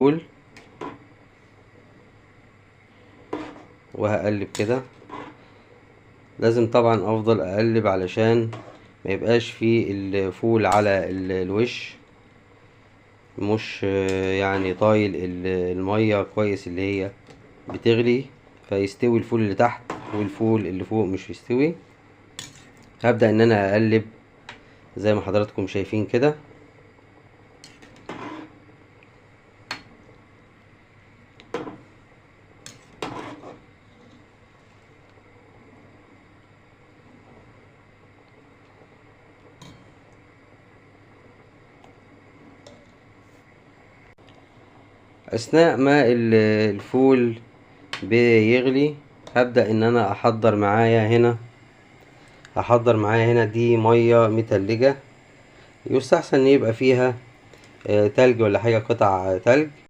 الفول وهقلب كده. لازم طبعا افضل اقلب علشان ما يبقاش فيه الفول على الوش مش يعني طايل المية كويس اللي هي بتغلي، فيستوي الفول اللي تحت والفول اللي فوق مش يستوي. هبدأ ان انا اقلب زي ما حضراتكم شايفين كده. اثناء ما الفول بيغلي هبدأ ان انا احضر معايا هنا دي مية متلجة، يستحسن ان يبقى فيها تلج ولا حاجة، قطع تلج.